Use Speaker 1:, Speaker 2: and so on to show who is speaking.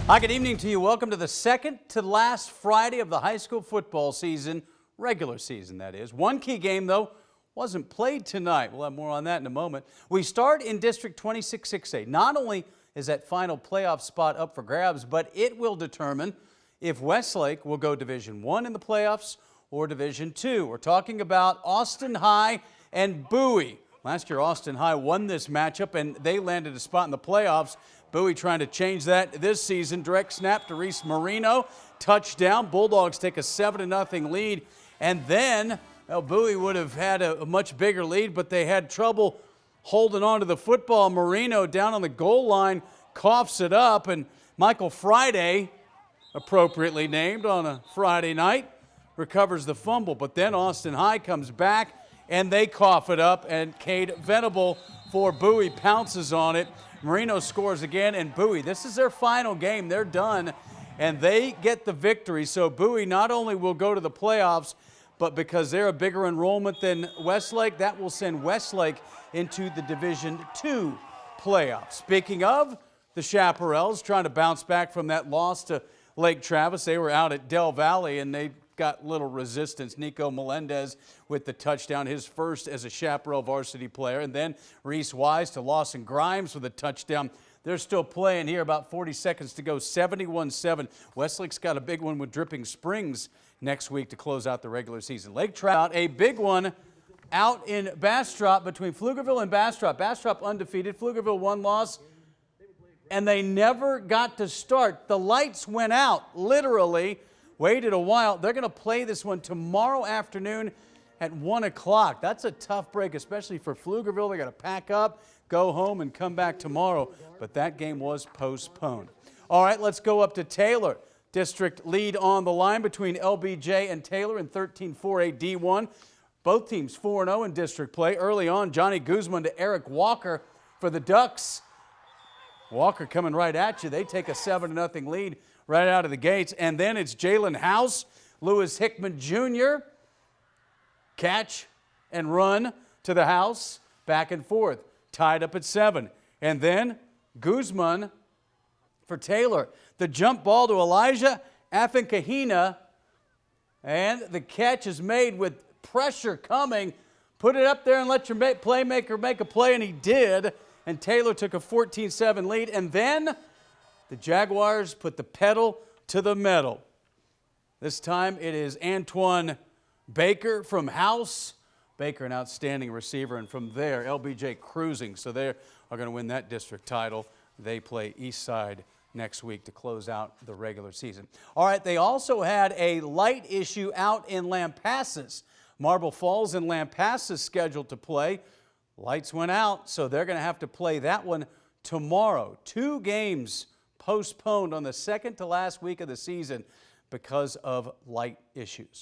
Speaker 1: Hi, good evening to you. Welcome to the second to last Friday of the high school football season, regular season that is. One key game, though, wasn't played tonight. We'll have more on that in a moment. We start in District 26-6A. Not only is that final playoff spot up for grabs, but it will determine if Westlake will go Division I in the playoffs or Division II. We're talking about Austin High and Bowie. Last year, Austin High won this matchup, and they landed a spot in the playoffs. Bowie trying to change that this season. Direct snap to Reese Marino. Touchdown. Bulldogs take a 7-0 lead. And then, Bowie would have had a much bigger lead, but they had trouble holding on to the football. Marino down on the goal line coughs it up, and Michael Friday, appropriately named on a Friday night, recovers the fumble. But then Austin High comes back, and they cough it up, and Cade Venable for Bowie pounces on it. Marino scores again, and Bowie, this is their final game. They're done, and they get the victory. So Bowie not only will go to the playoffs, but because they're a bigger enrollment than Westlake, that will send Westlake into the Division II playoffs. Speaking of the Chaparrals, trying to bounce back from that loss to Lake Travis. They were out at Del Valley, and they got little resistance. Nico Melendez with the touchdown, his first as a Chaparral varsity player. And then Reese Wise to Lawson Grimes with a touchdown. They're still playing here, about 40 seconds to go, 71-7. Westlake's got a big one with Dripping Springs next week to close out the regular season. Lake Trout, a big one out in Bastrop between Pflugerville and Bastrop. Bastrop undefeated, Pflugerville one loss, and they never got to start. The lights went out, literally. Waited a while. They're going to play this one tomorrow afternoon at 1 o'clock. That's a tough break, especially for Pflugerville. They got to pack up, go home, and come back tomorrow. But that game was postponed. All right, let's go up to Taylor. District lead on the line between LBJ and Taylor in 13-4A D1. Both teams 4-0 in district play. Early on, Johnny Guzman to Eric Walker for the Ducks. Walker coming right at you. They take a 7-0 lead right out of the gates. And then it's Jalen House, Lewis Hickman Jr. Catch and run to the house, back and forth, tied up at 7. And then Guzman for Taylor. The jump ball to Elijah Afinkahina, and the catch is made with pressure coming. Put it up there and let your playmaker make a play, and he did. And Taylor took a 14-7 lead. And then the Jaguars put the pedal to the metal. This time it is Antoine Baker from House. Baker, an outstanding receiver, and from there, LBJ cruising. So they are going to win that district title. They play Eastside next week to close out the regular season. All right, they also had a light issue out in Lampasas. Marble Falls and Lampasas scheduled to play. Lights went out, so they're going to have to play that one tomorrow. 2 games postponed on the second to last week of the season because of light issues.